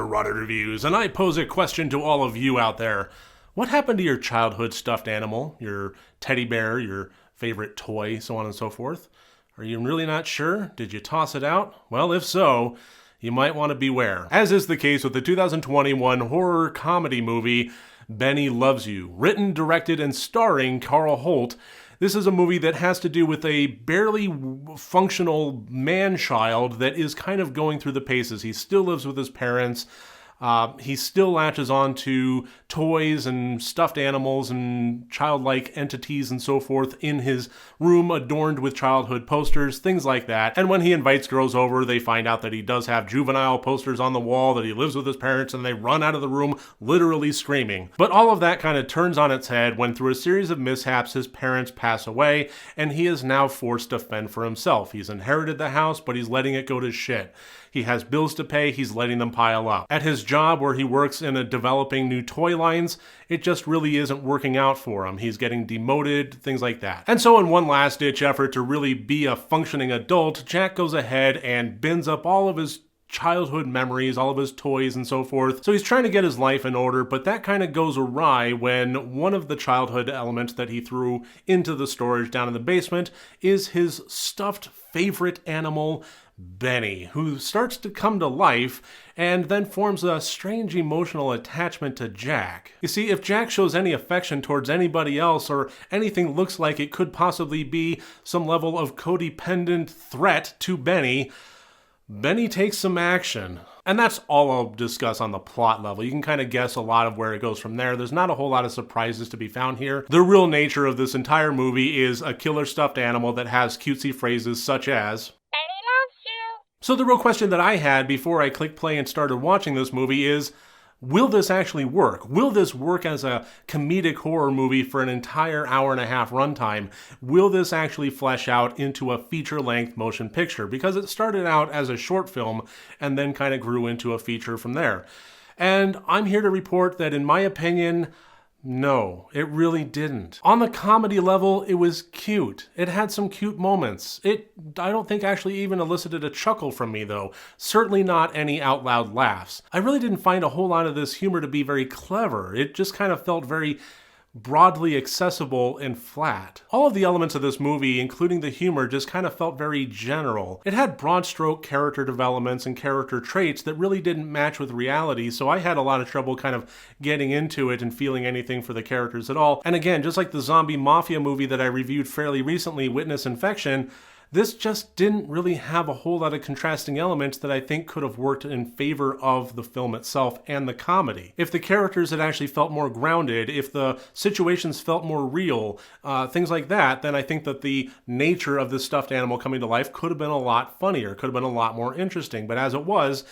Rotted Reviews, and I pose a question to all of you out there. What happened to your childhood stuffed animal, your teddy bear, your favorite toy, so on and so forth? Are you really not sure? Did you toss it out? Well, if so, you might want to beware. As is the case with the 2021 horror comedy movie, Benny Loves You. Written, directed, and starring Kārl Holt, this is a movie that has to do with a barely functional man-child that is kind of going through the paces. He still lives with his parents. He still latches on to toys and stuffed animals and childlike entities and so forth in his room adorned with childhood posters, things like that. And when he invites girls over, they find out that he does have juvenile posters on the wall, that he lives with his parents, and they run out of the room literally screaming. But all of that kind of turns on its head when through a series of mishaps, his parents pass away, and he is now forced to fend for himself. He's inherited the house, but he's letting it go to shit. He has bills to pay, he's letting them pile up. At his job, where he works in developing new toy lines, it just really isn't working out for him. He's getting demoted, things like that. And so in one last-ditch effort to really be a functioning adult, Jack goes ahead and bins up all of his childhood memories, all of his toys and so forth. So he's trying to get his life in order, but that kind of goes awry when one of the childhood elements that he threw into the storage down in the basement is his stuffed favorite animal, Benny, who starts to come to life and then forms a strange emotional attachment to Jack. You see, if Jack shows any affection towards anybody else or anything looks like it could possibly be some level of codependent threat to Benny, Benny takes some action. And that's all I'll discuss on the plot level. You can kind of guess a lot of where it goes from there. There's not a whole lot of surprises to be found here. The real nature of this entire movie is a killer stuffed animal that has cutesy phrases such as, "Benny loves you." So the real question that I had before I clicked play and started watching this movie is, will this actually work? Will this work as a comedic horror movie for an entire hour-and-a-half runtime? Will this actually flesh out into a feature-length motion picture? Because it started out as a short film and then kind of grew into a feature from there. And I'm here to report that, in my opinion, no, it really didn't. On the comedy level, it was cute. It had some cute moments. I don't think actually even elicited a chuckle from me though. Certainly not any out loud laughs. I really didn't find a whole lot of this humor to be very clever. It just kind of felt very broadly accessible and flat. All of the elements of this movie, including the humor, just kind of felt very general. It had broad stroke character developments and character traits that really didn't match with reality, so I had a lot of trouble kind of getting into it and feeling anything for the characters at all. And again, just like the zombie mafia movie that I reviewed fairly recently, Witness Infection, this just didn't really have a whole lot of contrasting elements that I think could have worked in favor of the film itself and the comedy. If the characters had actually felt more grounded, if the situations felt more real, things like that, then I think that the nature of this stuffed animal coming to life could have been a lot funnier, could have been a lot more interesting. But as it was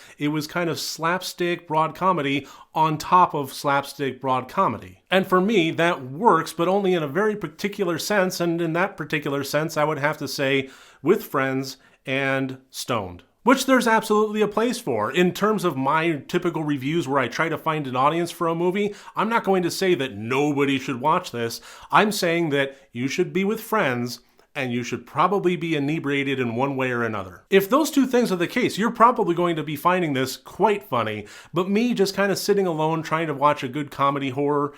kind of slapstick broad comedy on top of slapstick broad comedy. And for me, that works, but only in a very particular sense, and in that particular sense, I would have to say with friends and stoned. Which there's absolutely a place for. In terms of my typical reviews where I try to find an audience for a movie, I'm not going to say that nobody should watch this. I'm saying that you should be with friends, and you should probably be inebriated in one way or another. If those two things are the case, you're probably going to be finding this quite funny, but me just kind of sitting alone trying to watch a good comedy horror,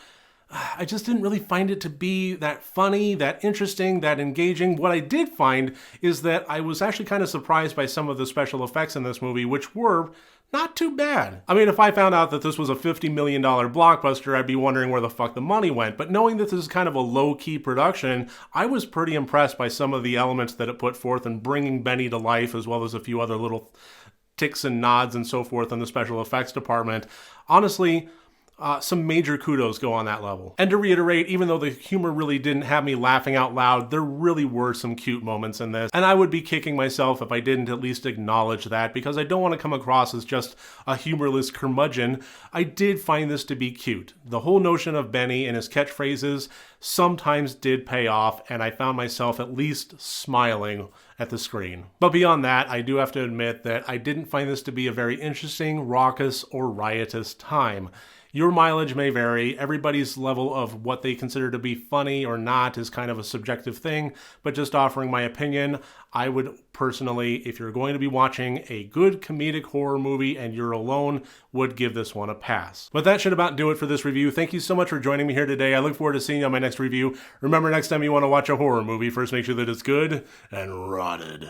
I just didn't really find it to be that funny, that interesting, that engaging. What I did find is that I was actually kind of surprised by some of the special effects in this movie, which were not too bad. I mean, if I found out that this was a $50 million blockbuster, I'd be wondering where the fuck the money went. But knowing that this is kind of a low-key production, I was pretty impressed by some of the elements that it put forth in bringing Benny to life, as well as a few other little ticks and nods and so forth in the special effects department. Honestly, some major kudos go on that level. And to reiterate, even though the humor really didn't have me laughing out loud, there really were some cute moments in this. And I would be kicking myself if I didn't at least acknowledge that, because I don't want to come across as just a humorless curmudgeon. I did find this to be cute. The whole notion of Benny and his catchphrases sometimes did pay off, and I found myself at least smiling at the screen. But beyond that, I do have to admit that I didn't find this to be a very interesting, raucous, or riotous time. Your mileage may vary. Everybody's level of what they consider to be funny or not is kind of a subjective thing, but just offering my opinion, I would personally, if you're going to be watching a good comedic horror movie and you're alone, would give this one a pass. But that should about do it for this review. Thank you so much for joining me here today. I look forward to seeing you on my next review. Remember, next time you want to watch a horror movie, first make sure that it's good and rotted.